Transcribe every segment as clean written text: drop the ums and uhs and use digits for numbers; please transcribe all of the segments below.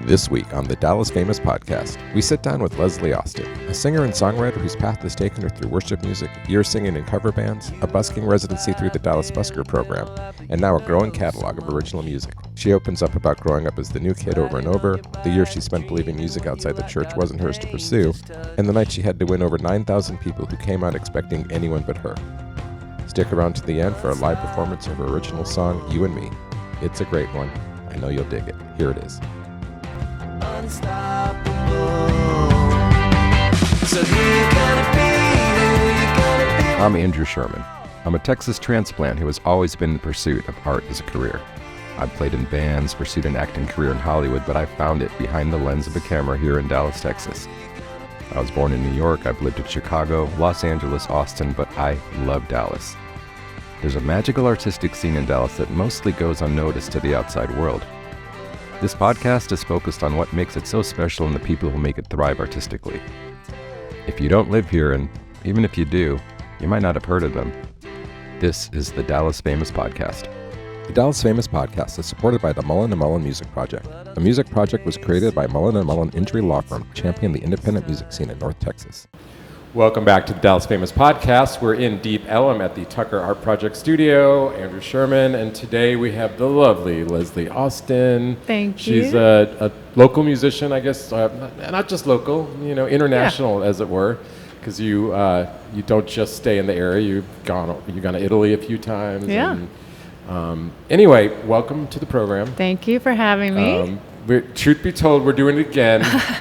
This week on the Dallas Famous Podcast, we sit down with Leslie Austin, a singer and songwriter whose path has taken her through worship music, years singing in cover bands, a busking residency through the Dallas Busker program, and now a growing catalog of original music. She opens up about growing up as the new kid over and over, the years she spent believing music outside the church wasn't hers to pursue, and the night she had to win over 9,000 people who came out expecting anyone but her. Stick around to the end for a live performance of her original song, You and Me. It's a great one. I know you'll dig it. Here it is. I'm Andrew Sherman. I'm a Texas transplant who has always been in pursuit of art as a career. I've played in bands, pursued an acting career in Hollywood, but I found it behind the lens of a camera here in Dallas, Texas. I was born in New York. I've lived in Chicago, Los Angeles, Austin, but I love Dallas. There's a magical artistic scene in Dallas that mostly goes unnoticed to the outside world. This podcast is focused on what makes it so special and the people who make it thrive artistically. If you don't live here, and even if you do, you might not have heard of them. This is the Dallas Famous Podcast. The Dallas Famous Podcast is supported by the Mullen & Mullen Music Project. The music project was created by Mullen & Mullen Injury Law Firm, championing the independent music scene in North Texas. Welcome back to the Dallas Famous Podcast. We're in Deep Ellum at the Tucker Art Project Studio. Andrew Sherman, and today we have the lovely Leslie Austin. Thank you. She's a local musician, I guess, not just local, international as it were, because you don't just stay in the area. You've gone to Italy a few times. Yeah. And, anyway, welcome to the program. Thank you for having me. Truth be told, we're doing it again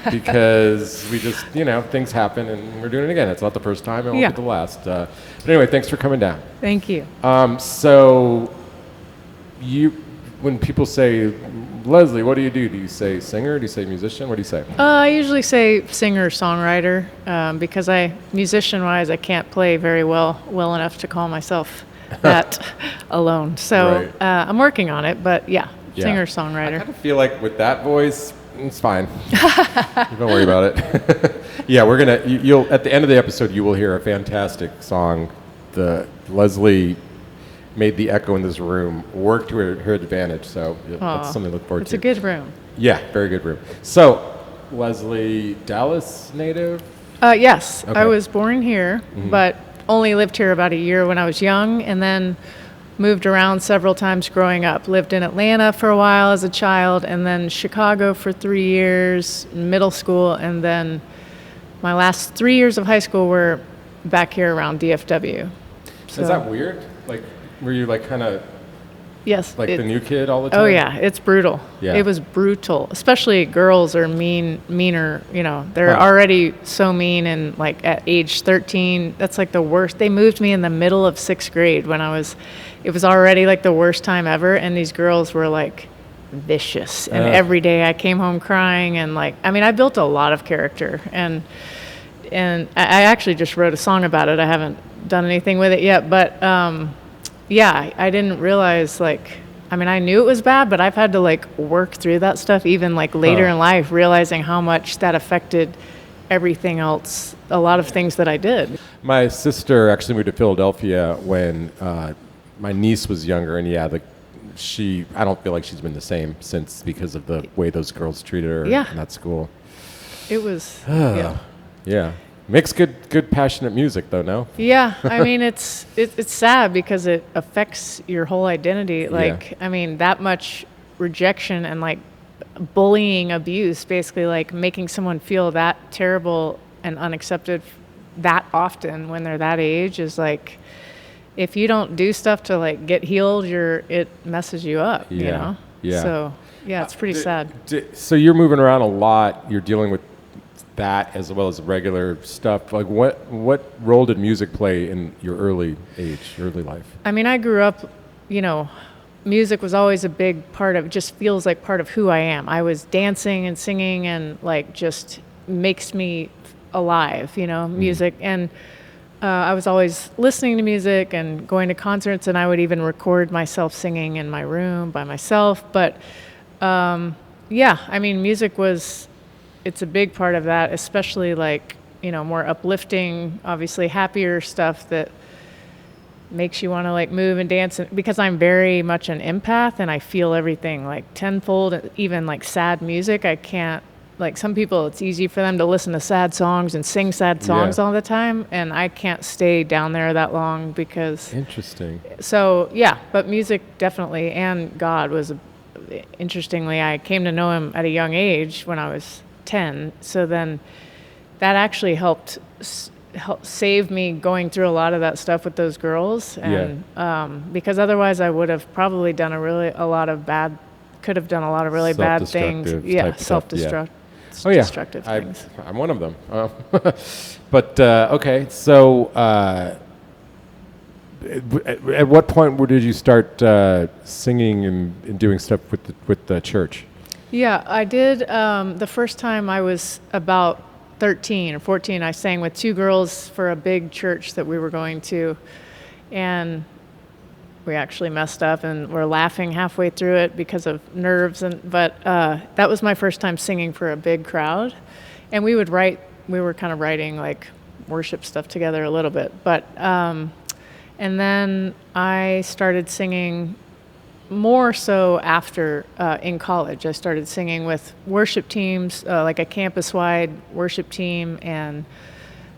because we just, things happen and we're doing it again. It's not the first time, it won't be the last. But anyway, thanks for coming down. Thank you. So, when people say, Leslie, what do? Do you say singer? Do you say musician? What do you say? I usually say singer-songwriter because musician-wise, I can't play very well enough to call myself that alone. So right. I'm working on it, but yeah. Singer-songwriter. I kind of feel like with that voice, it's fine. Don't worry about it. Yeah, you'll at the end of the episode, you will hear a fantastic song. Leslie made the echo in this room work to her advantage, so that's something to look forward to. It's a good room. Yeah, very good room. So, Leslie, Dallas native? Yes, Okay. I was born here, but only lived here about a year when I was young, and then moved around several times growing up. Lived in Atlanta for a while as a child, and then Chicago for 3 years, middle school, and then my last 3 years of high school were back here around DFW. So, is that weird? Like, were you kind of yes, the new kid all the time? Oh yeah, it's brutal. Yeah. It was brutal. Especially girls are meaner, they're already so mean, and at age 13, that's the worst. They moved me in the middle of 6th grade when it was already the worst time ever, and these girls were vicious. And every day I came home crying, and I built a lot of character, and I actually just wrote a song about it. I haven't done anything with it yet, but I didn't realize I knew it was bad, but I've had to work through that stuff even later in life, realizing how much that affected everything else, a lot of things that I did. My sister actually moved to Philadelphia when my niece was younger, and I don't feel like she's been the same since because of the way those girls treated her in that school. It was, yeah. Makes good passionate music though, no? Yeah, it's sad because it affects your whole identity. That much rejection and bullying, abuse, basically making someone feel that terrible and unaccepted that often when they're that age is if you don't do stuff to get healed, it messes you up, Yeah. So it's pretty sad. So you're moving around a lot. You're dealing with that as well as regular stuff. What role did music play in your early life? I grew up, music was always a big part of, just feels like part of who I am. I was dancing and singing and just makes me alive, music. And I was always listening to music and going to concerts, and I would even record myself singing in my room by myself. But music it's a big part of that, especially more uplifting, obviously happier stuff that makes you want to like move and dance, because I'm very much an empath and I feel everything like tenfold. Even like sad music, I can't, like some people it's easy for them to listen to sad songs and sing sad songs all the time, and I can't stay down there that long because Interesting. So yeah, but music definitely, and God was, interestingly, I came to know him at a young age when I was 10. So then that actually helped save me going through a lot of that stuff with those girls. And because otherwise I would have probably done could have done a lot of really bad things. Yeah, self-destructive. Destructive things. I'm one of them. But okay, so at what point did you start singing and doing stuff with the church? Yeah, I did. The first time I was about 13 or 14, I sang with two girls for a big church that we were going to, and we actually messed up and we're laughing halfway through it because of nerves. But that was my first time singing for a big crowd. And we were kind of writing like worship stuff together a little bit. But, and then I started singing more so after in college. I started singing with worship teams, like a campus-wide worship team, and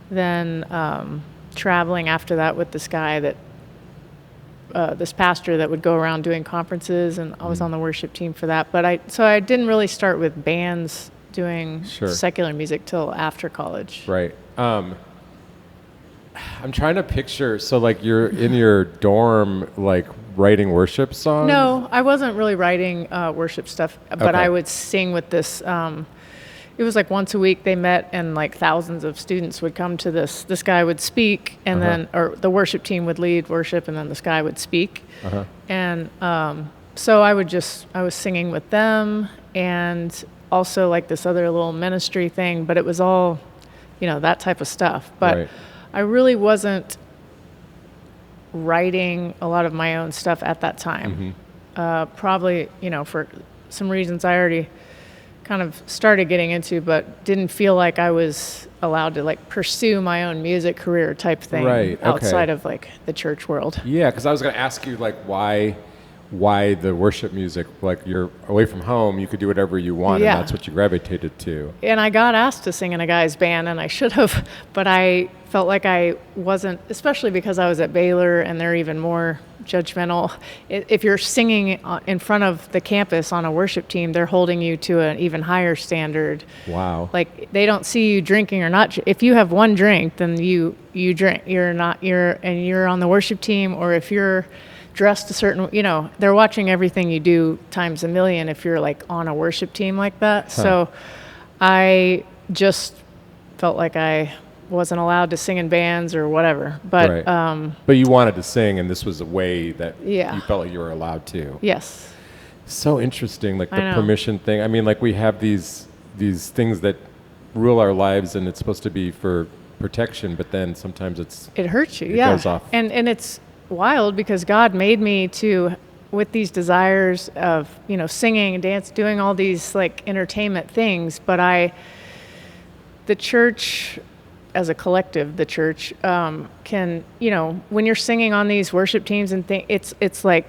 then traveling after that with this guy this pastor that would go around doing conferences, and I was on the worship team for that. But I didn't really start with bands doing secular music till after college. Right. I'm trying to picture, so like you're in your dorm, like writing worship songs? No, I wasn't really writing worship stuff, but I would sing with this. It was like once a week they met, and like thousands of students would come to this. This guy would speak, and then, or the worship team would lead worship, and then this guy would speak. And so I was singing with them, and also like this other little ministry thing, but it was all, that type of stuff. But I really wasn't writing a lot of my own stuff at that time. Probably, for some reasons I already kind of started getting into, but didn't feel like I was allowed to like pursue my own music career type thing outside of like the church world. Yeah, because I was going to ask you like why the worship music, like you're away from home, you could do whatever you want, and that's what you gravitated to. And I got asked to sing in a guy's band, and I should have, but I felt like I wasn't, especially because I was at Baylor and they're even more judgmental. If you're singing in front of the campus on a worship team, they're holding you to an even higher standard. Wow. Like they don't see you drinking or not. If you have one drink, then you drink. You're on the worship team, or if you're dressed a certain, they're watching everything you do times a million if you're like on a worship team like that. So I just felt like I wasn't allowed to sing in bands or whatever. But but you wanted to sing, and this was a way that you felt like you were allowed to. Yes. So interesting, like the permission thing. I mean, like we have these things that rule our lives, and it's supposed to be for protection, but then sometimes it hurts you. It goes off. And it's wild because God made me with these desires of, singing and dance, doing all these like entertainment things. But the church as a collective, the church can, when you're singing on these worship teams and it's like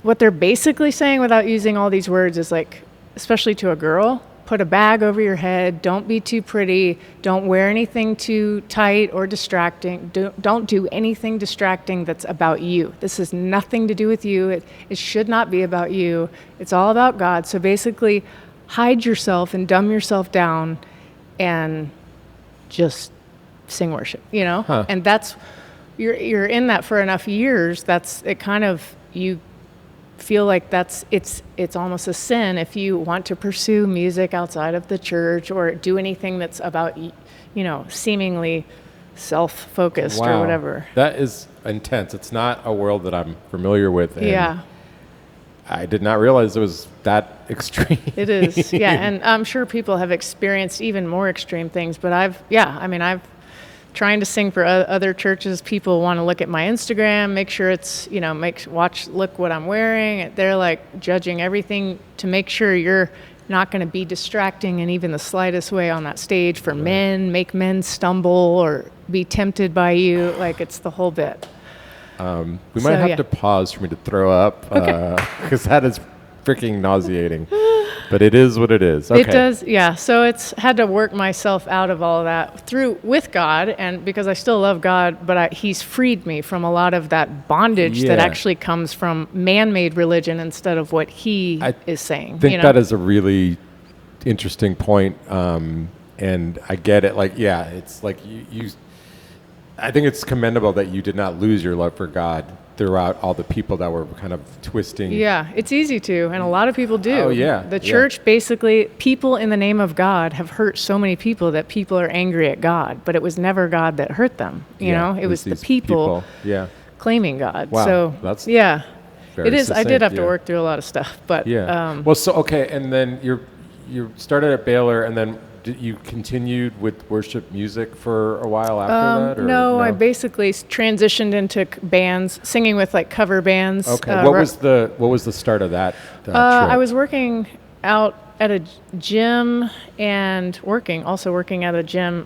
what they're basically saying without using all these words is like, especially to a girl, put a bag over your head, don't be too pretty, don't wear anything too tight or distracting, don't do anything distracting that's about you. This has nothing to do with you. It should not be about you. It's all about God. So basically hide yourself and dumb yourself down and just sing worship, And that's, you're in that for enough years, you feel like it's almost a sin if you want to pursue music outside of the church or do anything that's about, seemingly self-focused or whatever. That is intense. It's not a world that I'm familiar with. And I did not realize it was that extreme. It is, and I'm sure people have experienced even more extreme things, but I've trying to sing for other churches. People want to look at my Instagram, make sure it's, look what I'm wearing. They're like judging everything to make sure you're not going to be distracting in even the slightest way on that stage for men, make men stumble or be tempted by you. Like it's the whole bit. We might So, have yeah. to pause for me to throw up because that is freaking nauseating. But it is what it is. Okay. It does, yeah. So it's had to work myself out of all of that with God, and because I still love God, but He's freed me from a lot of that bondage that Yeah. actually comes from man-made religion instead of what He is saying. I think that is a really interesting point, and I get it. Like, yeah, it's like you. I think it's commendable that you did not lose your love for God throughout all the people that were kind of twisting. Yeah, it's easy to, and a lot of people do. Oh, yeah, The yeah. church, basically, people in the name of God have hurt so many people that people are angry at God, but it was never God that hurt them. You know, it was the these people Yeah. claiming God. Wow, So that's yeah, very it is. I did succinct, have to yeah. work through a lot of stuff, but Yeah. Well, so okay, and then you started at Baylor, and then you continued with worship music for a while after that? Or no, I basically transitioned into bands, singing with like cover bands. Okay. What was the start of that? Trip? I was working out at a gym and also working at a gym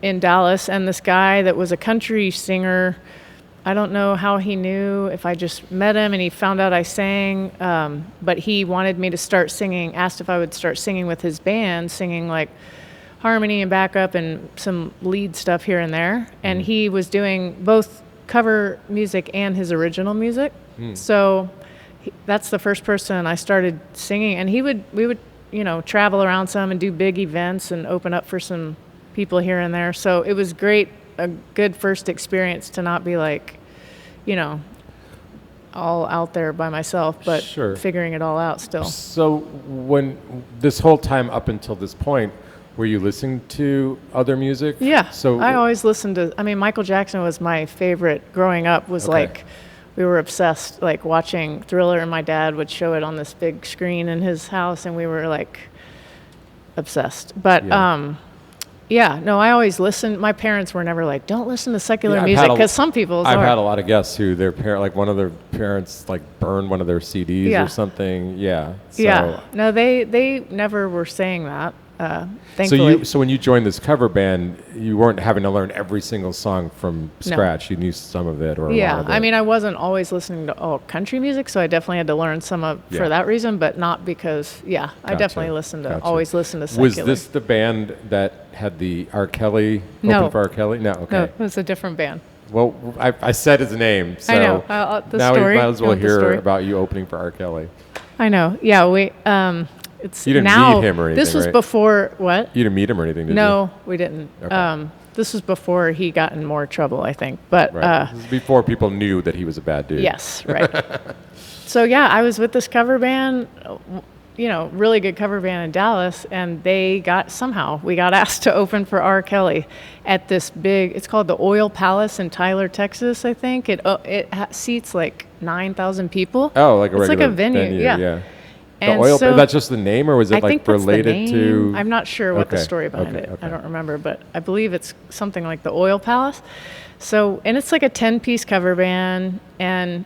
in Dallas, and this guy that was a country singer. I don't know how he knew, if I just met him and he found out I sang, but he wanted me to start singing, asked if I would start singing with his band, singing like harmony and backup and some lead stuff here and there. And he was doing both cover music and his original music. So that's the first person I started singing. And we would, travel around some and do big events and open up for some people here and there. So it was great. A good first experience to not be like, all out there by myself, but figuring it all out still. So when this whole time up until this point, were you listening to other music? Yeah. So I always listened to, Michael Jackson was my favorite growing up, like, we were obsessed, like watching Thriller, and my dad would show it on this big screen in his house, and we were like obsessed. But, I always listened. My parents were never like, don't listen to secular music, because some people I've had a lot of guests who their parent, like one of their parents, like burned one of their CDs or something. Yeah. So. Yeah. No, they never were saying that. Thankfully. So when you joined this cover band, you weren't having to learn every single song from scratch. You knew some of it or a lot of it. I wasn't always listening to all country music, so I definitely had to learn some for that reason, but not because, I definitely always listened to secular. Was this the band that had the R. Kelly, open for R. Kelly? No, okay. No, it was a different band. Well, I said his name, so I know. now we might as well hear about you opening for R. Kelly. I know. Yeah, we... you didn't meet him or anything, This was right? before what? You didn't meet him or anything, did you? No, we didn't. Okay. This was before he got in more trouble, I think. But this is before people knew that he was a bad dude. Yes, right. So I was with this cover band, really good cover band in Dallas, and we got asked to open for R. Kelly at this big. It's called the Oil Palace in Tyler, Texas. I think it seats like 9,000 people. Oh, like a regular It's like a venue. Yeah. And the oil, that's just the name, or was it like related to? I'm not sure what the story behind it. I don't remember, but I believe it's something like the Oil Palace. So, and it's like a 10-piece cover band, and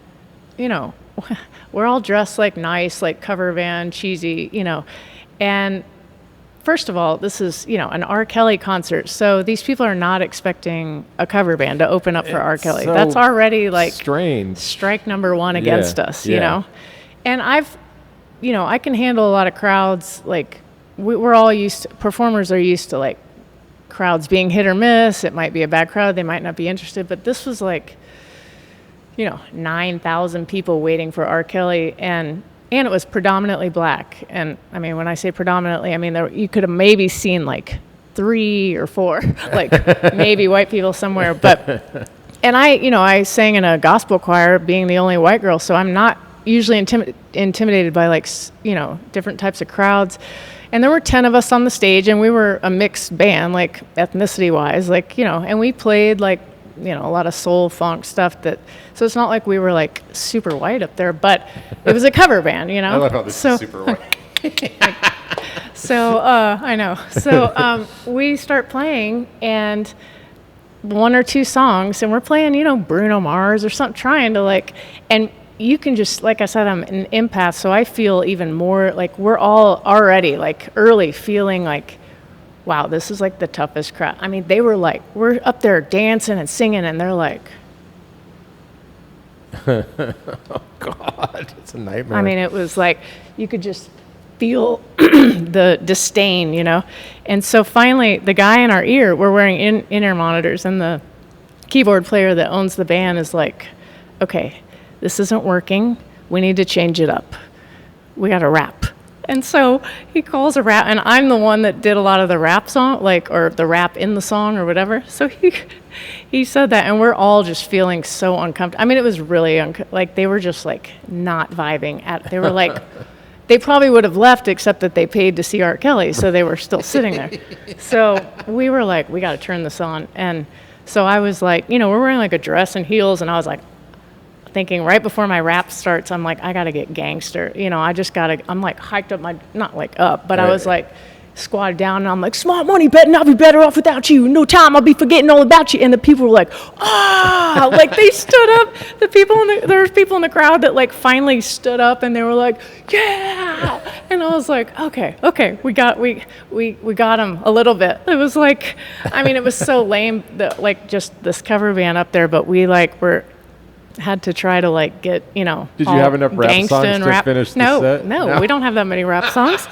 we're all dressed like nice, like cover band, cheesy, And first of all, this is an R. Kelly concert, so these people are not expecting a cover band to open up for R. Kelly. So that's already like strange. Strike number one against us, And I can handle a lot of crowds. Like we're all performers are used to like crowds being hit or miss. It might be a bad crowd. They might not be interested, but this was like, 9,000 people waiting for R. Kelly, and it was predominantly black. And when I say predominantly, you could have maybe seen like 3 or 4, like maybe white people somewhere. But, and I sang in a gospel choir being the only white girl. So I'm not usually intimidated by like, different types of crowds. And there were 10 of us on the stage, and we were a mixed band, like ethnicity wise, like, and we played like, a lot of soul funk stuff so it's not like we were like super white up there, but it was a cover band, I love how this is super white. So, I know. So, we start playing, and 1 or 2 songs, and we're playing, Bruno Mars or something, trying to like, and you can just, like I said, I'm an empath, so I feel even more like we're all already like early feeling like, wow, this is like the toughest crowd. They were like, we're up there dancing and singing, and they're like, Oh God, it's a nightmare. I mean, it was like you could just feel the disdain, you know? And so finally, the guy in our ear, we're wearing in-ear monitors, and the keyboard player that owns the band is like, okay, this isn't working. We need to change it up. We got to rap. And so he calls a rap, and I'm the one that did a lot of the rap song, or the rap in the song or whatever. So he said that, and we're all just feeling so uncomfortable. I mean, it was really like they were just like not vibing they were like, they probably would have left except that they paid to see Art Kelly, so they were still sitting there. So we were like, we got to turn this on. And so I was like, we're wearing like a dress and heels, and I was like, thinking right before my rap starts, I'm like, I got to get gangster. I'm like hiked up not like up, but right. I was like squatted down, and I'm like, smart money, betting I'll be better off without you. No time, I'll be forgetting all about you. And the people were like, ah, like they stood up. There was people in the crowd that like finally stood up, and they were like, yeah. And I was like, okay, we got him a little bit. It was like, I mean, it was so lame that like just this cover band up there, but we like had to try to like get, Did you have enough rap songs to finish the set? No, we don't have that many rap songs.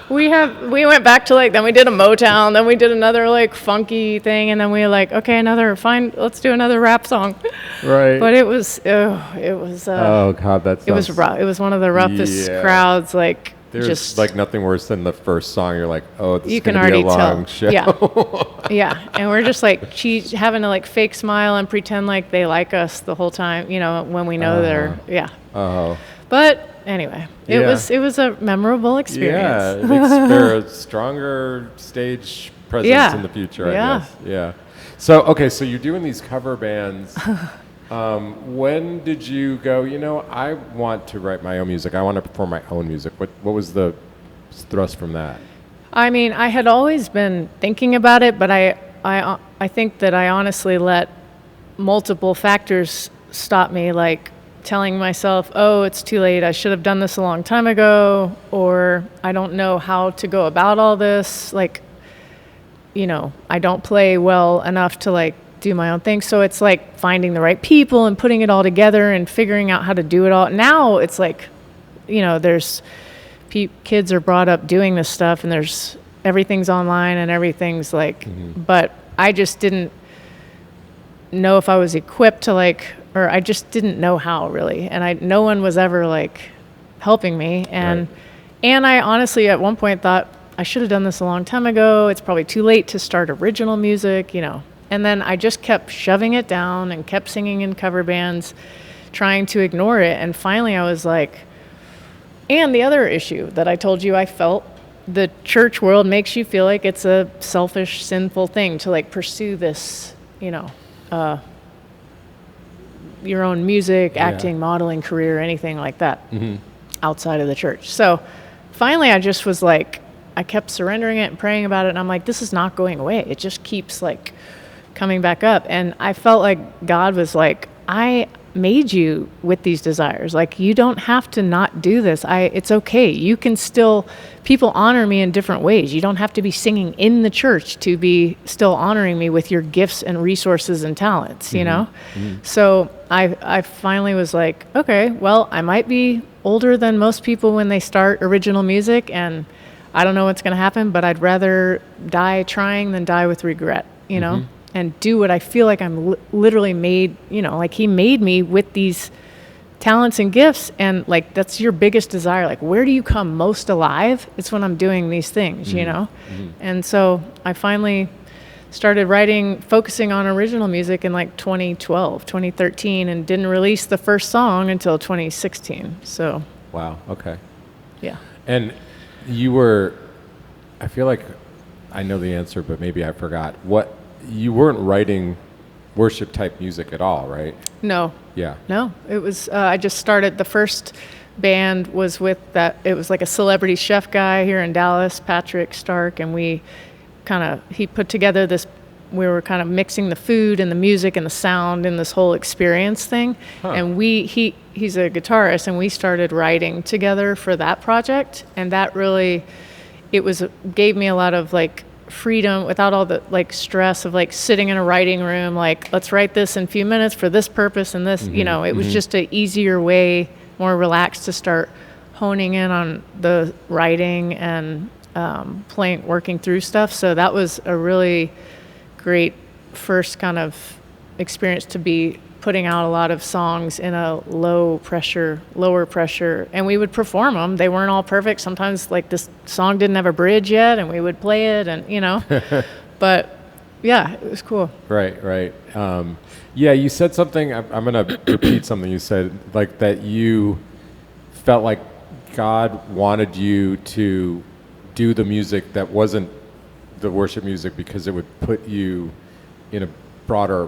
We went back to then we did a Motown, then we did another like funky thing, and then we were like, okay, let's do another rap song. Right. But it was oh God, it was rough. It was one of the roughest crowds, like there's just like nothing worse than the first song. You're like, oh, this you is can gonna be already a long tell. show. Yeah, and we're just like having to like fake smile and pretend like they like us the whole time, when we know they're Oh. But anyway, it was a memorable experience. Yeah, it makes for a stronger stage presence in the future, I guess. Yeah. So you're doing these cover bands. When did you go, I want to write my own music. I want to perform my own music. What was the thrust from that? I mean, I had always been thinking about it, but I think that I honestly let multiple factors stop me, like telling myself, oh, it's too late. I should have done this a long time ago, or I don't know how to go about all this. Like, I don't play well enough to like do my own thing. So it's like finding the right people and putting it all together and figuring out how to do it all. Now it's like, there's kids are brought up doing this stuff, and everything's online and everything's like, but I just didn't know if I was equipped to or I just didn't know how really. And no one was ever like helping me. And I honestly at one point thought I should have done this a long time ago. It's probably too late to start original music, And then I just kept shoving it down and kept singing in cover bands, trying to ignore it. And finally I was like, and the other issue that I told you I felt, the church world makes you feel like it's a selfish, sinful thing to like pursue this, your own music, acting, modeling career, anything like that outside of the church. So finally I just was like, I kept surrendering it and praying about it. And I'm like, this is not going away. It just keeps like coming back up. And I felt like God was like, I made you with these desires. Like, you don't have to not do this. It's okay. You can still, people honor me in different ways. You don't have to be singing in the church to be still honoring me with your gifts and resources and talents, So I finally was like, okay, well, I might be older than most people when they start original music, and I don't know what's going to happen, but I'd rather die trying than die with regret, and do what I feel like I'm literally made, like he made me with these talents and gifts. And like, that's your biggest desire. Like, where do you come most alive? It's when I'm doing these things, And so I finally started focusing on original music in like 2012, 2013, and didn't release the first song until 2016. So. Wow. Okay. Yeah. And I feel like I know the answer, but maybe I forgot. You weren't writing worship type music at all, right? No. Yeah. No, it was, I just started, the first band was it was like a celebrity chef guy here in Dallas, Patrick Stark, and he put together we were kind of mixing the food and the music and the sound in this whole experience thing. And he's a guitarist, and we started writing together for that project. And that really, gave me a lot of like freedom, without all the like stress of like sitting in a writing room, like let's write this in a few minutes for this purpose and this, you know, it was just a easier way, more relaxed to start honing in on the writing and working through stuff. So that was a really great first kind of experience to be putting out a lot of songs in a lower pressure, and we would perform them. They weren't all perfect. Sometimes like this song didn't have a bridge yet and we would play it, and you know, but yeah, it was cool. Right. Yeah, you said something, I'm going to repeat something you said, like that you felt like God wanted you to do the music that wasn't the worship music because it would put you in a broader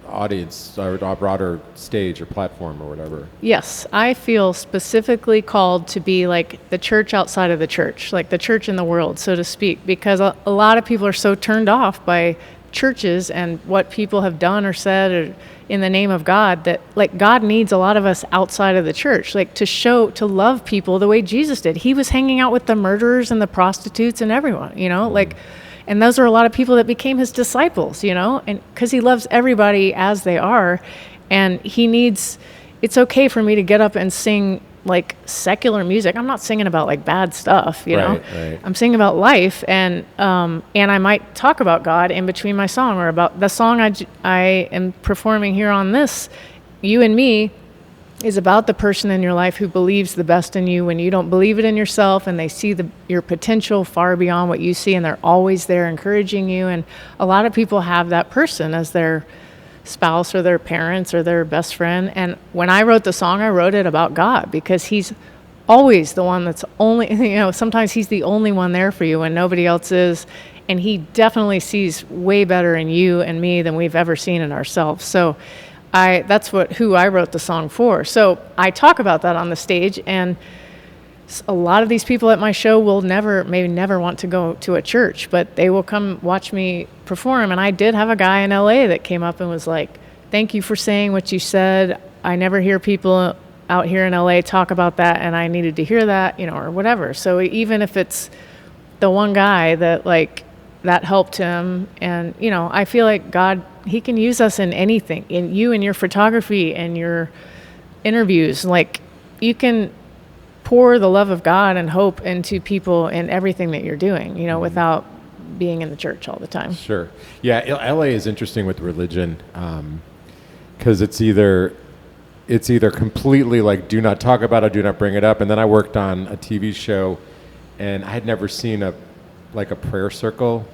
audience or a broader stage or platform or whatever. Yes, I feel specifically called to be like the church outside of the church, like the church in the world, so to speak, because a lot of people are so turned off by churches and what people have done or said or in the name of God, that like God needs a lot of us outside of the church, like to love people the way Jesus did. He was hanging out with the murderers and the prostitutes and everyone, you know, like, and those are a lot of people that became his disciples, you know, and because he loves everybody as they are, and it's okay for me to get up and sing like secular music. I'm not singing about like bad stuff, you know. Right. I'm singing about life, and I might talk about God in between my song, or about the song I am performing here on this, You and Me, is about the person in your life who believes the best in you when you don't believe it in yourself, and they see your potential far beyond what you see, and they're always there encouraging you. And a lot of people have that person as their spouse or their parents or their best friend. And when I wrote the song, I wrote it about God, because he's always the one that's only, you know, sometimes he's the only one there for you when nobody else is. And he definitely sees way better in you and me than we've ever seen in ourselves. So that's who I wrote the song for. So I talk about that on the stage, and a lot of these people at my show will maybe never want to go to a church, but they will come watch me perform. And I did have a guy in LA that came up and was like, "Thank you for saying what you said. I never hear people out here in LA talk about that, and I needed to hear that," you know, or whatever. So even if it's the one guy that like that helped him, and you know, I feel like God, he can use us in anything, in your photography and your interviews. Like you can pour the love of God and hope into people in everything that you're doing, you know, without being in the church all the time. Sure. Yeah, LA is interesting with religion, because it's either completely like do not talk about it, do not bring it up. And then I worked on a TV show, and I had never seen a prayer circle.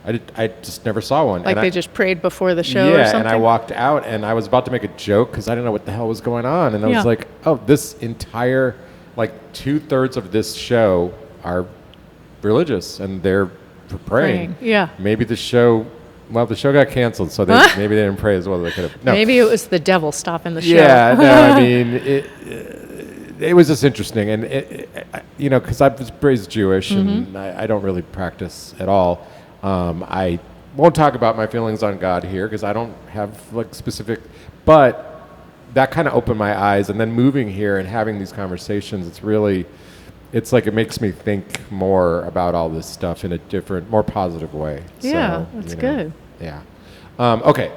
I just never saw one. Like, and they just prayed before the show or something? Yeah, and I walked out, and I was about to make a joke because I didn't know what the hell was going on. And I was like, oh, this entire, like 2/3 of this show are religious, and they're praying. Yeah. Maybe the show got canceled, so maybe they didn't pray as well as they could have. No. Maybe it was the devil stopping the show. Yeah, no, I mean, it was just interesting. And, you know, because I was raised Jewish, and I don't really practice at all. I won't talk about my feelings on God here because I don't have like specific, but that kind of opened my eyes. And then moving here and having these conversations, it's like it makes me think more about all this stuff in a different, more positive way. Yeah, that's good. Yeah. Okay.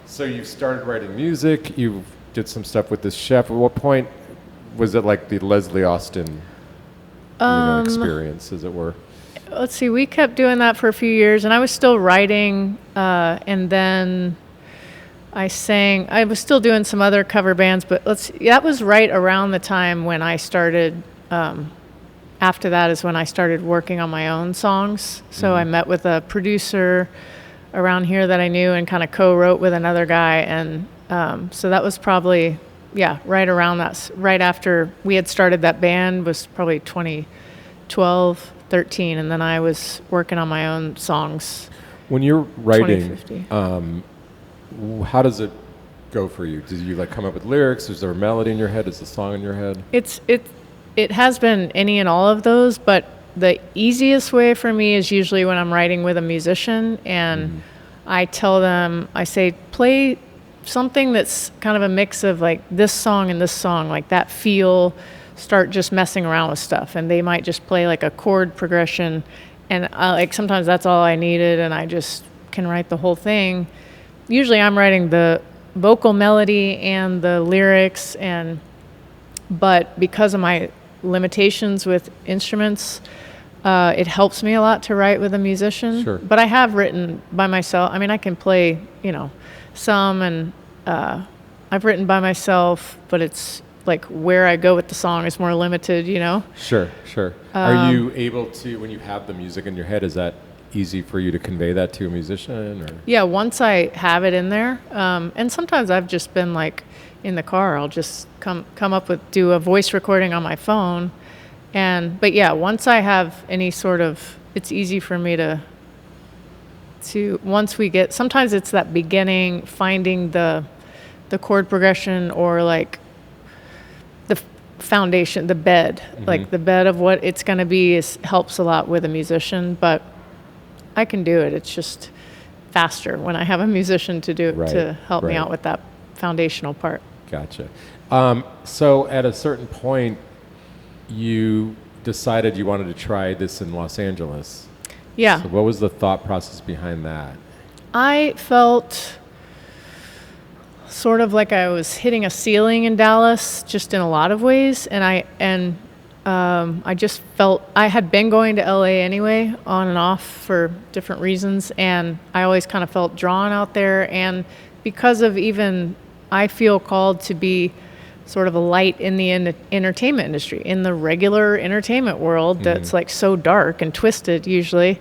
So you started writing music. You did some stuff with this chef. At what point was it like the Leslie Austin experience, as it were? Let's see, we kept doing that for a few years, and I was still writing, and then I was still doing some other cover bands, but that was right around the time when I started, after that is when I started working on my own songs. So I met with a producer around here that I knew and kind of co-wrote with another guy, and so that was probably, right around that, right after we had started that band, was probably 2012, 13, and then I was working on my own songs. When you're writing, how does it go for you? Do you like come up with lyrics? Is there a melody in your head? Is the song in your head? It has been any and all of those, but the easiest way for me is usually when I'm writing with a musician, and I tell them, I say, play something that's kind of a mix of like this song and this song, like that feel. Start just messing around with stuff, and they might just play like a chord progression, and like sometimes that's all I needed, and I just can write the whole thing. Usually I'm writing the vocal melody and the lyrics, but because of my limitations with instruments, it helps me a lot to write with a musician. Sure. But I have written by myself. I mean, I can play, some, and I've written by myself, but it's like where I go with the song is more limited, Sure. Are you able to, when you have the music in your head, is that easy for you to convey that to a musician? Or? Yeah, once I have it in there, and sometimes I've just been like in the car, I'll just come up with, do a voice recording on my phone. But yeah, once I have any sort of, it's easy for me to once we get, sometimes it's that beginning, finding the chord progression, or like the foundation, the bed, like the bed of what it's going to be helps a lot with a musician, but I can do it. It's just faster when I have a musician to do it, to help me out with that foundational part. Gotcha. So at a certain point, you decided you wanted to try this in Los Angeles. Yeah. So what was the thought process behind that? I felt sort of like I was hitting a ceiling in Dallas, just in a lot of ways, and I just felt I had been going to LA anyway, on and off for different reasons, and I always kind of felt drawn out there, and because of even I feel called to be sort of a light in the entertainment industry, in the regular entertainment world that's like so dark and twisted usually.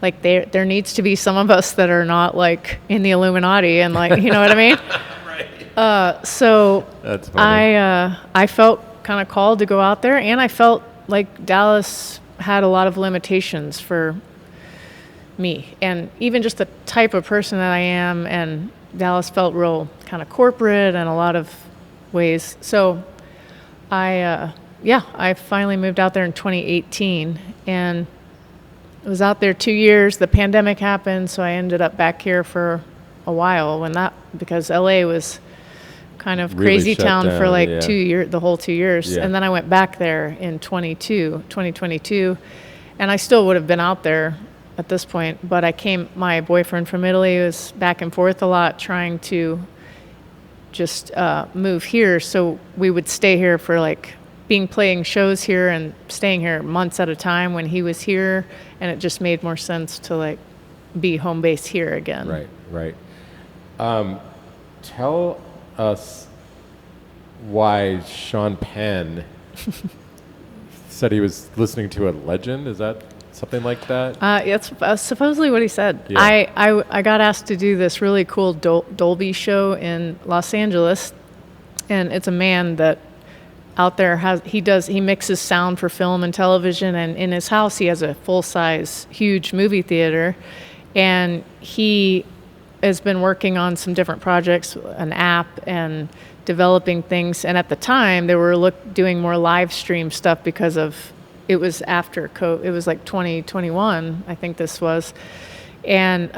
Like there needs to be some of us that are not like in the Illuminati and like, you know what I mean? So that's funny. I felt kind of called to go out there, and I felt like Dallas had a lot of limitations for me, and even just the type of person that I am, and Dallas felt real kind of corporate in a lot of ways. So I finally moved out there in 2018, and I was out there 2 years. The pandemic happened, so I ended up back here for a while because LA was kind of Really crazy shut town down, for like yeah. 2 years, the whole 2 years. Yeah. And then I went back there in 2022, and I still would have been out there at this point, but my boyfriend from Italy was back and forth a lot trying to just move here, so we would stay here for like playing shows here and staying here months at a time when he was here, and it just made more sense to like be home base here again. Right. Tell us why Sean Penn said he was listening to a legend. Is that something like that? It's supposedly what he said. Yeah. I got asked to do this really cool Dolby show in Los Angeles, and it's a man that out there he mixes sound for film and television, and in his house he has a full-size huge movie theater, and he has been working on some different projects, an app, and developing things. And at the time they were doing more live stream stuff because it was after COVID. It was like 2021, I think this was. And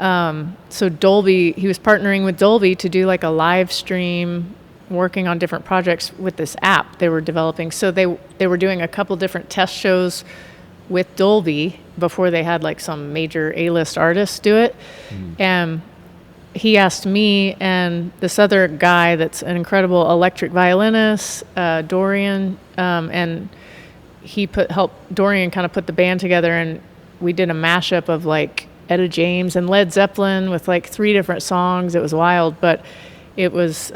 so Dolby, he was partnering with Dolby to do like a live stream, working on different projects with this app they were developing. So they were doing a couple different test shows with Dolby before they had like some major A-list artists do it. And he asked me and this other guy that's an incredible electric violinist, Dorian, and he helped Dorian kind of put the band together, and we did a mashup of like Etta James and Led Zeppelin with like 3 different songs. It was wild, but it was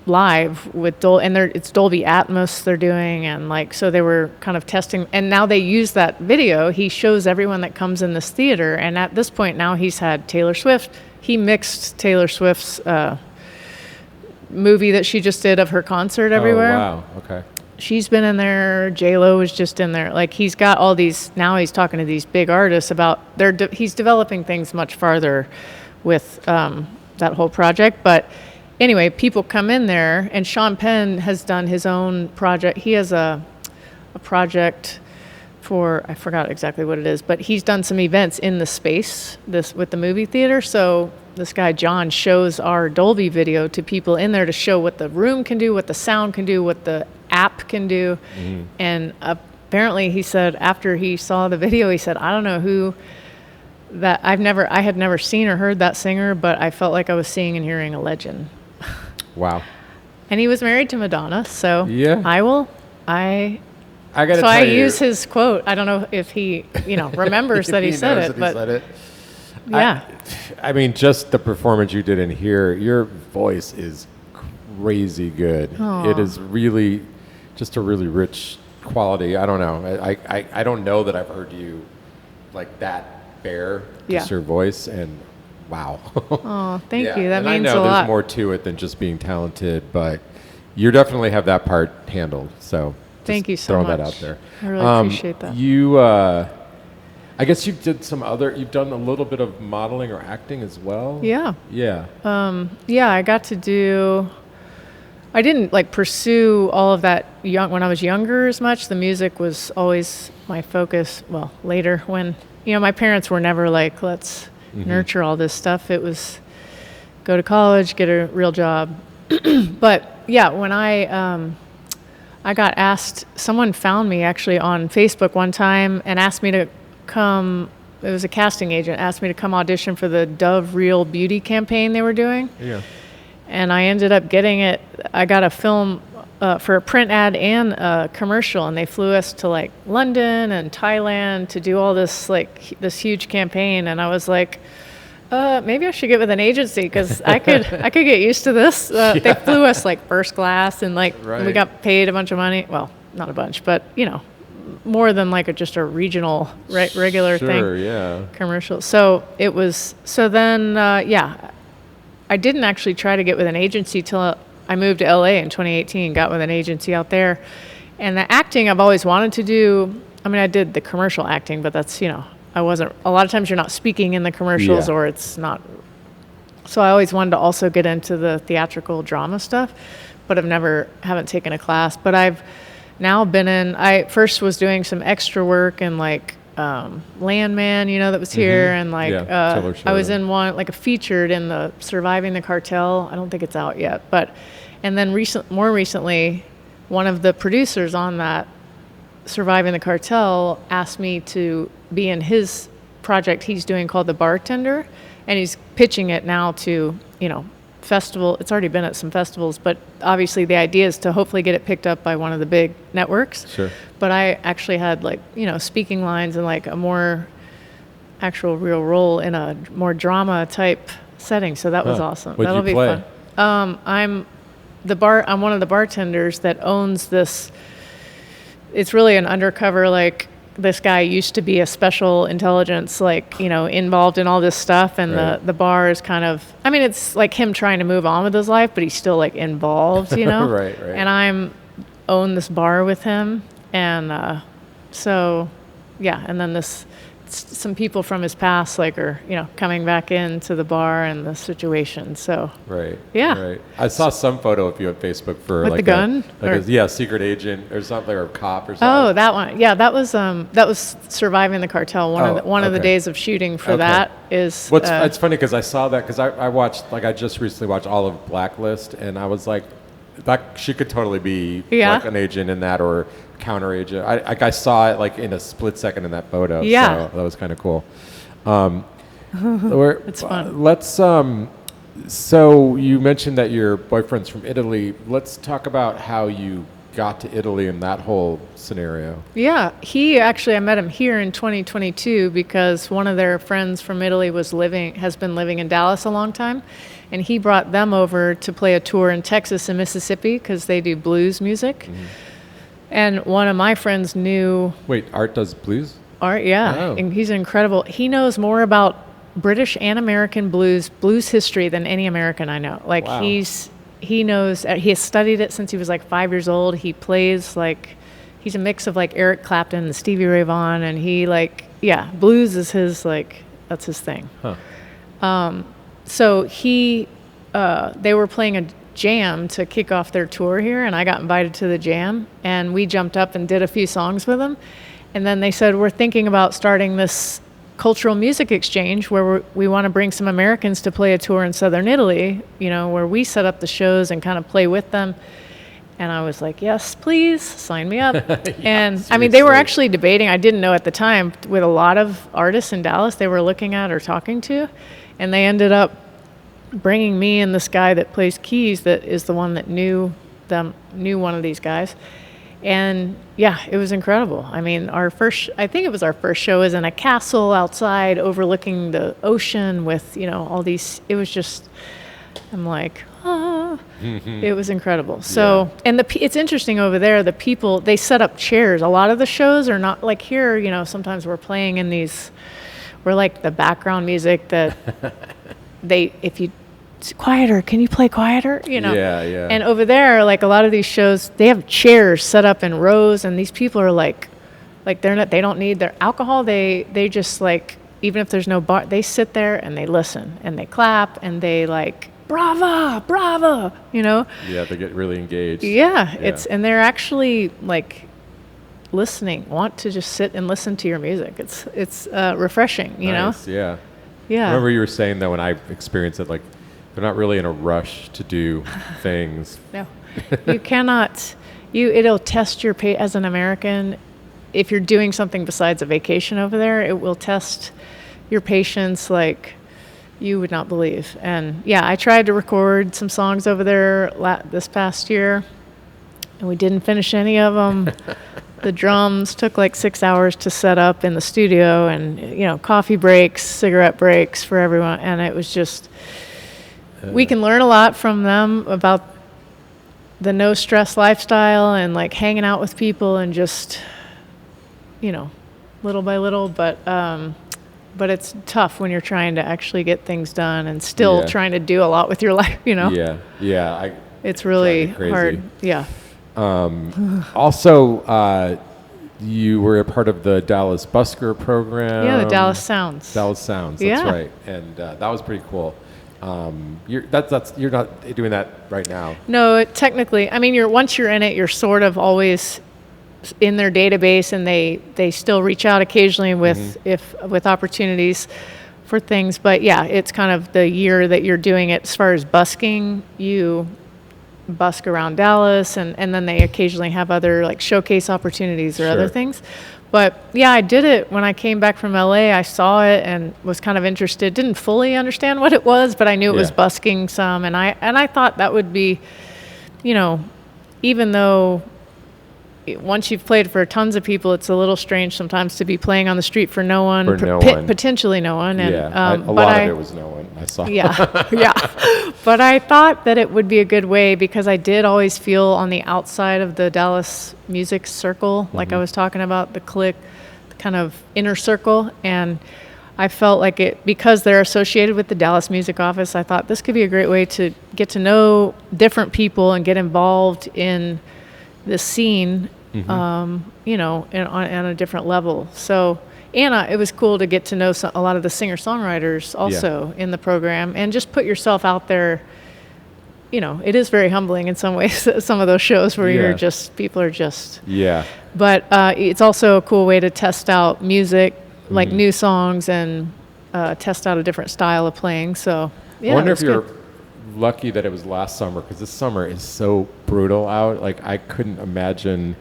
live with Dolby, and it's Dolby Atmos they're doing, and like so they were kind of testing, and now they use that video. He shows everyone that comes in this theater, and at this point now he's had Taylor Swift. He mixed Taylor Swift's movie that she just did of her concert everywhere. Oh, wow. Okay. She's been in there. J-Lo was just in there. Like he's got all these. Now he's talking to these big artists about he's developing things much farther with that whole project. But anyway, people come in there, and Sean Penn has done his own project. He has a project for, I forgot exactly what it is, but he's done some events in the space with the movie theater. So this guy John shows our Dolby video to people in there to show what the room can do, what the sound can do, what the app can do. And apparently he said after he saw the video, he said, I don't know who that I had never seen or heard that singer, but I felt like I was seeing and hearing a legend. Wow. And he was married to Madonna, so Yeah. I gotta so tell I you, use his quote. I don't know if he, remembers that he said knows it, that he but said it. yeah. I mean, just the performance you did in here, your voice is crazy good. Aw. It is really just a really rich quality. I don't know. I don't know that I've heard you like that bare, just Yeah. your voice, and wow. Oh, thank Yeah, you. That and means I know a lot. there's more to it than just being talented, but you definitely have that part handled. So Thank just you so throwing much. that out there. I really appreciate that. You, I guess you did you've done a little bit of modeling or acting as well. Yeah. Yeah. Yeah, I got to do. I didn't like pursue all of that when I was younger as much. The music was always my focus. Well, later when my parents were never like, let's nurture all this stuff. It was go to college, get a real job. But yeah, when I got asked, someone found me actually on Facebook one time and asked me to come. It was a casting agent asked me to come audition for the Dove Real Beauty campaign they were doing. Yeah. And I ended up getting it. I got a film for a print ad and a commercial, and they flew us to like London and Thailand to do all this this huge campaign. And I was like, maybe I should get with an agency because I could get used to this. They flew us like first class, and we Right. got paid a bunch of money. Well, not a bunch, but more than like just a regional regular thing. Sure. Yeah. Commercial. So it was. So then, I didn't actually try to get with an agency till I moved to LA in 2018. Got with an agency out there, and the acting I've always wanted to do. I mean, I did the commercial acting, but that's I wasn't. A lot of times you're not speaking in the commercials, Yeah. or it's not. So I always wanted to also get into the theatrical drama stuff, but haven't taken a class. But I've now been in. I first was doing some extra work and Landman, that was here, and Taylor I was Sheridan. in one a featured in the Surviving the Cartel. I don't think it's out yet, and then more recently, one of the producers on that Surviving the Cartel asked me to be in his project he's doing called The Bartender, and he's pitching it now to festival. It's already been at some festivals, but obviously the idea is to hopefully get it picked up by one of the big networks. Sure. But I actually had speaking lines and a more actual real role in a more drama type setting. So that was awesome. What'd That'll you be play? fun. I'm one of the bartenders that owns this. It's really an undercover, this guy used to be a special intelligence, involved in all this stuff. And Right. the bar is kind of, it's like him trying to move on with his life, but he's still involved, Right. And own this bar with him. And so, yeah. And then some people from his past, are, coming back into the bar and the situation. So, Right. Yeah. Right. I saw some photo of you on Facebook for With the gun? secret agent or something, or a cop or something. oh, that one. Yeah, that was Surviving the Cartel. One of the okay. days of shooting for Okay. that is. It's funny because I saw that because I watched I just recently watched all of Blacklist, and I was like, that she could totally be Yeah. an agent in that or counter agent. I saw it in a split second in that photo. Yeah. So that was kind of cool. It's fun. Let's so you mentioned that your boyfriend's from Italy. Let's talk about how you got to Italy and that whole scenario. Yeah, I met him here in 2022 because one of their friends from Italy has been living in Dallas a long time, and he brought them over to play a tour in Texas and Mississippi because they do blues music. And one of my friends knew Wait, Art does blues? Art, yeah, Oh. and he's incredible. He knows more about British and American blues history than any American I know. Wow. He knows, he has studied it since he was 5 years old. He plays he's a mix of Eric Clapton and Stevie Ray Vaughan, and he blues is his that's his thing. Huh. So they were playing a jam to kick off their tour here, and I got invited to the jam, and we jumped up and did a few songs with them. And then they said, we're thinking about starting this cultural music exchange where we want to bring some Americans to play a tour in southern Italy, where we set up the shows and kind of play with them. And I was like, yes, please sign me up. And seriously. I mean, they were actually debating. I didn't know at the time, with a lot of artists in Dallas they were looking at or talking to. And they ended up bringing me and this guy that plays keys, that is the one that knew one of these guys. And yeah, it was incredible. I mean, I think it was our first show, was in a castle outside overlooking the ocean with, all these, it was just, I'm like, it was incredible. So, and it's interesting over there, the people, they set up chairs. A lot of the shows are not like here, sometimes we're playing in these, we're like the background music that if you, quieter, can you play quieter? Yeah. And over there, like a lot of these shows, they have chairs set up in rows, and these people are like they don't need their alcohol. They just like, even if there's no bar, they sit there and they listen and they clap and they like, brava, Yeah, they get really engaged. Yeah, and they're actually like listening, want to just sit and listen to your music. It's refreshing, Nice, Yeah. I remember you were saying that when I experienced it, like they're not really in a rush to do things. No, you cannot. It'll test your as an American. If you're doing something besides a vacation over there, it will test your patience like you would not believe. And yeah, I tried to record some songs over there this past year, and we didn't finish any of them. The drums took like 6 hours to set up in the studio, and coffee breaks, cigarette breaks for everyone, and it was just. We can learn a lot from them about the no stress lifestyle and like hanging out with people and just, little by little, but it's tough when you're trying to actually get things done and still trying to do a lot with your life, Yeah. It's really hard. Yeah. Also, you were a part of the Dallas Busker program. Yeah, the Dallas Sounds. That's right. And that was pretty cool. You're not doing that right now. No, technically, I mean, once you're in it, you're sort of always in their database, and they still reach out occasionally with opportunities for things. But yeah, it's kind of the year that you're doing it. As far as busking, you busk around Dallas, and then they occasionally have other like showcase opportunities or other things. But yeah, I did it when I came back from LA. I saw it and was kind of interested. Didn't fully understand what it was, but I knew it was busking some, and I thought that would be, even though once you've played for tons of people, it's a little strange sometimes to be playing on the street for no one, potentially no one. And a lot of it was no one. I saw. Yeah. But I thought that it would be a good way, because I did always feel on the outside of the Dallas music circle, like I was talking about, the clique, the kind of inner circle, and I felt like because they're associated with the Dallas Music Office, I thought this could be a great way to get to know different people and get involved in the scene, on a different level. So, it was cool to get to know a lot of the singer-songwriters also in the program, and just put yourself out there. It is very humbling in some ways, some of those shows where people are just. Yeah. But it's also a cool way to test out music, like new songs, and test out a different style of playing. So, yeah. I wonder if you're lucky that it was last summer, because this summer is so brutal out. Like I couldn't imagine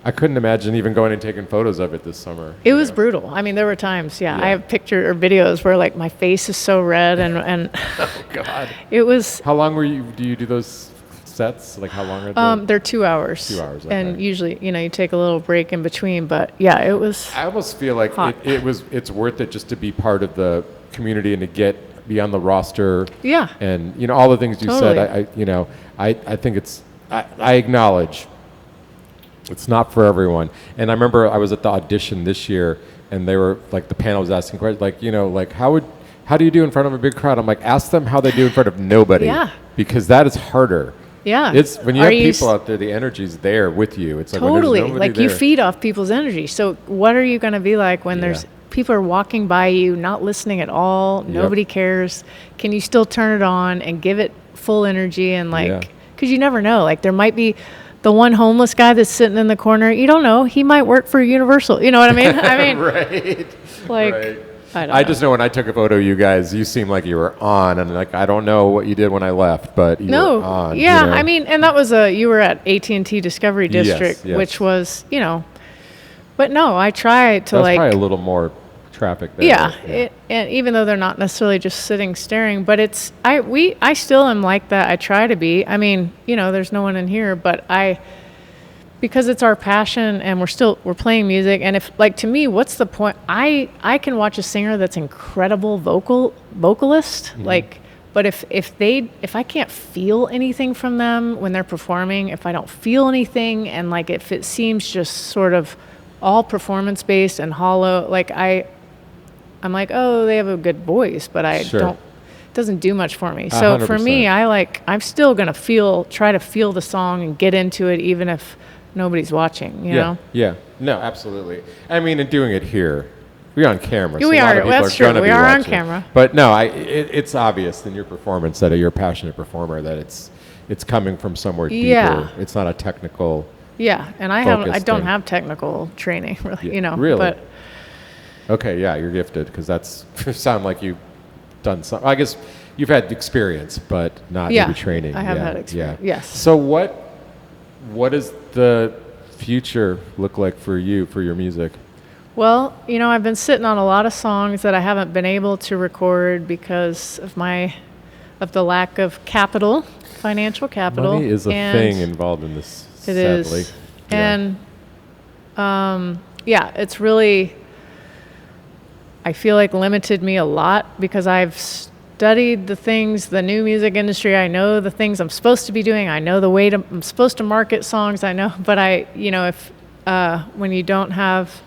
even going and taking photos of it this summer. It was brutal. I mean, there were times, I have pictures or videos where like my face is so red and oh God. It was. How long do you do those sets? Like how long are they? They're 2 hours. 2 hours. Okay. And usually, you take a little break in between, but yeah, it was. I almost feel like it's worth it just to be part of the community and to be on the roster. Yeah. And all the things you said, I think I acknowledge it's not for everyone. And I remember I was at the audition this year, and they were like, the panel was asking questions like, how do you do in front of a big crowd? I'm like, ask them how they do in front of nobody. Yeah. Because that is harder. Yeah. It's when you have people out there, the energy's there with you. It's like totally when there's nobody like you feed off people's energy. So what are you going to be like when there's people are walking by you, not listening at all, nobody cares? Can you still turn it on and give it full energy? And because you never know, like there might be the one homeless guy that's sitting in the corner. You don't know, he might work for Universal. You know what I mean? Right. Like, right. I just know when I took a photo of you guys, you seemed like you were on, and like I don't know what you did when I left, but you were on. Yeah, you know? I mean, and that was you were at AT&T Discovery District, yes. which was, you know, but no, I try to That's like, probably a little more traffic there. yeah. And even though they're not necessarily just sitting staring, but I still am like that. I try to be. I mean, you know, there's no one in here, but because it's our passion and we're playing music, and if like, to me, what's the point? I can watch a singer that's incredible vocalist, like, but if I can't feel anything from them when they're performing, if I don't feel anything, and like if it seems just sort of all performance based and hollow, like I'm like, oh, they have a good voice, but I Sure. don't. It doesn't do much for me. So for me, 100%. I'm still gonna try to feel the song and get into it, even if nobody's watching. You know? Yeah. No, absolutely. I mean, and doing it here, we're on camera. Yeah, so we a lot are. of people That's are true. gonna We be are on watching. camera. But no, it's obvious in your performance that you're a passionate performer. That it's coming from somewhere deeper. Yeah. It's not a technical. Yeah, and I don't thing. have technical training, really. You know, Really? But Okay, yeah, you're gifted because that's sound like you've done some. I guess you've had experience, but not Yeah, maybe training. I have had experience, yes. So what does the future look like for you for your music? well, you know, I've been sitting on a lot of songs that I haven't been able to record because of the lack of financial capital. Money is a and thing involved in this. It sadly. is. Yeah. And it's really, I feel like, limited me a lot because I've studied the new music industry. I know the things I'm supposed to be doing. I know I'm supposed to market songs. I know, but when you don't have,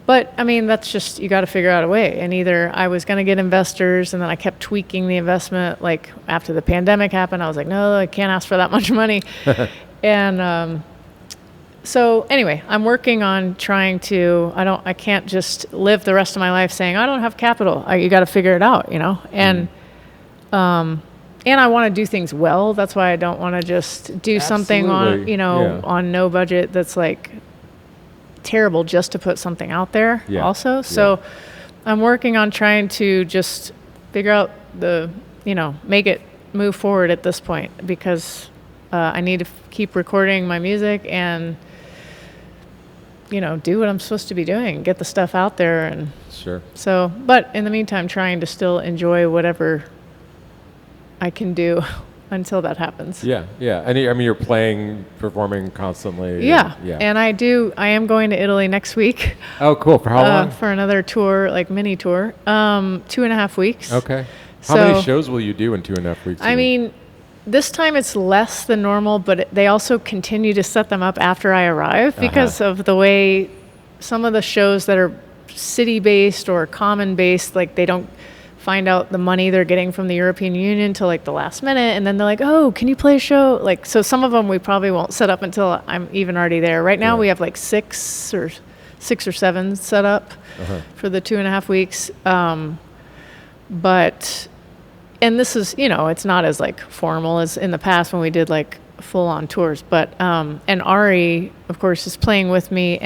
but I mean, that's just, you got to figure out a way. And either I was going to get investors, and then I kept tweaking the investment. Like after the pandemic happened, I was like, no, I can't ask for that much money. And so anyway, I'm working on trying to. I can't just live the rest of my life saying I don't have capital. You got to figure it out, you know. And I want to do things well. That's why I don't want to just do something Absolutely. on no budget that's like terrible just to put something out there. Yeah. Also, so I'm working on trying to just figure out make it move forward at this point because I need to keep recording my music and do what I'm supposed to be doing, get the stuff out there. And Sure. so, but in the meantime, trying to still enjoy whatever I can do until that happens. Yeah. And I mean, you're performing constantly. Yeah. Yeah. And I am going to Italy next week. Oh, cool. For how long? For another tour, like mini tour, 2.5 weeks. Okay. How many shows will you do in 2.5 weeks? I mean, this time it's less than normal, but they also continue to set them up after I arrive because of the way some of the shows that are city-based or common-based, like they don't find out the money they're getting from the European Union till like the last minute, and then they're like, oh, can you play a show? Like, so some of them we probably won't set up until I'm even already there. Right now we have like six or seven set up for the 2.5 weeks. But and this is, it's not as like formal as in the past when we did like full on tours, but and Ari, of course, is playing with me,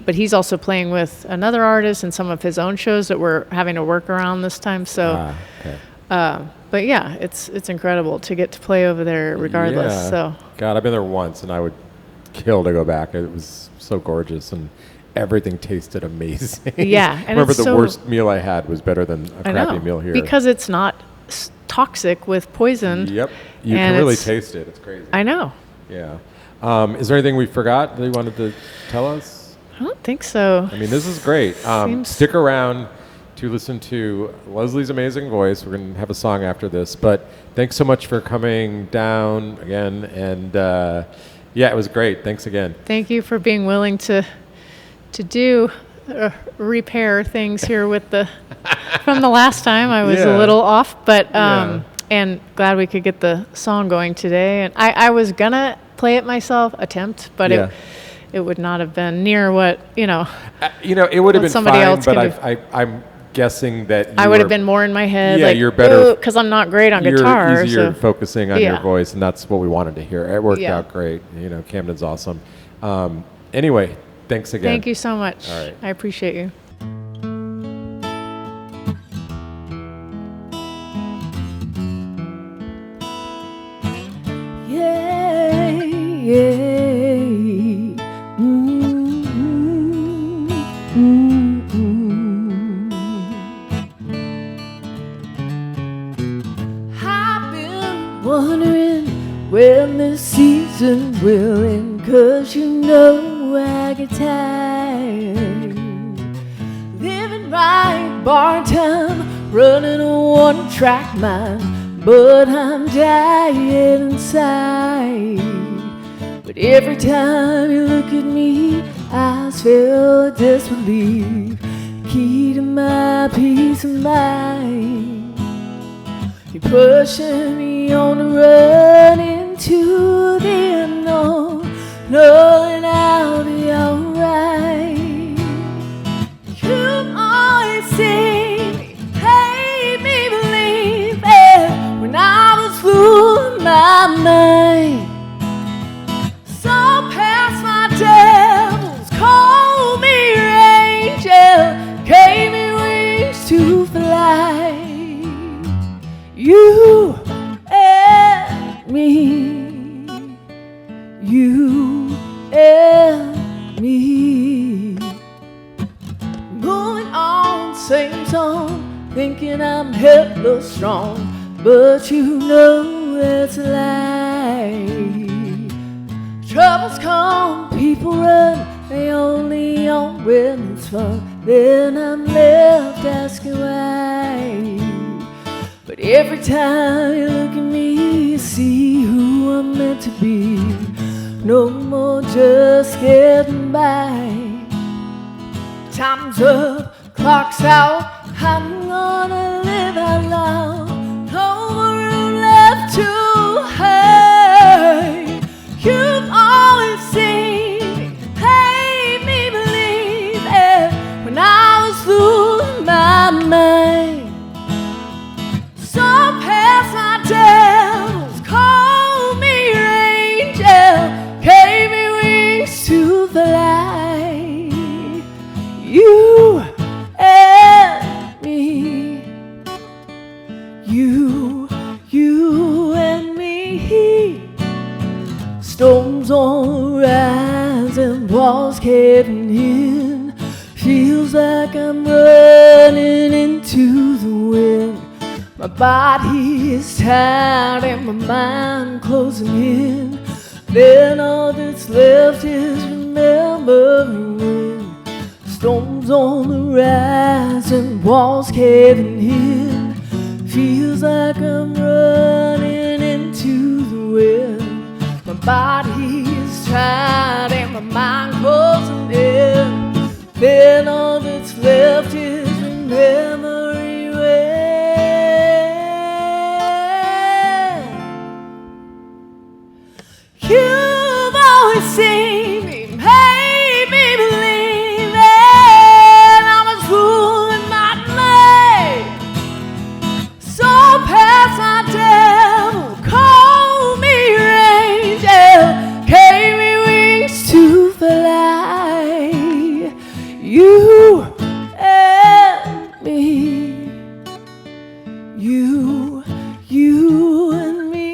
but he's also playing with another artist and some of his own shows that we're having to work around this time. So, but yeah, it's incredible to get to play over there regardless. Yeah. So, God, I've been there once, and I would kill to go back. It was so gorgeous, and everything tasted amazing. Yeah, and I remember it's the worst meal I had was better than a crappy meal here. Because it's not toxic with poison. Yep, you can really taste it. It's crazy. I know. Yeah. Is there anything we forgot that you wanted to tell us? I don't think so. I mean, this is great. Stick around to listen to Leslie's amazing voice. We're going to have a song after this. But thanks so much for coming down again. And it was great. Thanks again. Thank you for being willing to do repair things here with from the last time. I was a little off, but and glad we could get the song going today. And I was gonna play it myself, but it would not have been near what it would have been somebody fine, else but I'm guessing that I would have been more in my head. Yeah, like, you're better because I'm not great on guitar. You're easier so. focusing on your voice, and that's what we wanted to hear. It worked out great. Camden's awesome. Anyway, thanks again. Thank you so much. All right. I appreciate you. and willing, 'cause you know I get tired. Living right, bar time, running a one-track mind, but I'm dying inside. But every time you look at me, I feel a disbelief, key to my peace of mind. You're pushing me on the run into the unknown, knowing I'll be alright. You've always seen me, made me believe it when I was losing my mind. So past my devils, call me your angel, gave me wings to fly. You and me, you and me. Moving on, same song, thinking I'm hella strong, but you know it's a lie. Troubles come, people run, they only on when it's fun. Then I'm left asking why. But every time you look at me, you see who I'm meant to be. No more just getting by. Time's up, clock's out, I'm gonna live out loud. No more room left to hide. You've always seen me, made me believe it when I was losing my mind. So past my devils, call me your angel, gave me wings to fly. You and me, you and me. Storms on the rise and walls caving in. Feels like I'm running into the wind. My body is tired and my mind closing in. Then all that's left is remembering when. Storms on the rise and walls caving in. Feels like I'm running into the wind. My body is tired and my mind closing in. Then all that's left is memory when. You've always seen me, made me believe it. I was fooling my mind. So past my devil, call me your angel, gave me wings to fly. You and me, you and me.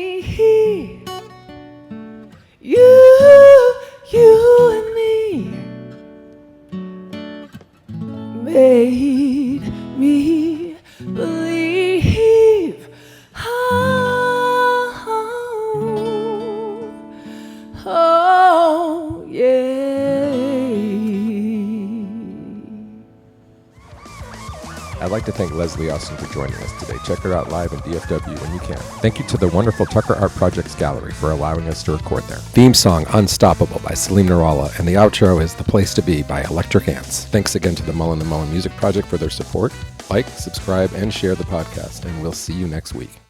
You and me made me believe. Oh, yeah. I'd like to thank Leslie Austin for joining us today. Check her out live in DFW when you can. Thank you to the wonderful Tucker Art Projects Gallery for allowing us to record there. Theme song Unstoppable by Salim Narala, and the outro is The Place to Be by Electric Ants. Thanks again to the Mullen & Mullen Music Project for their support. Like, subscribe, and share the podcast, and we'll see you next week.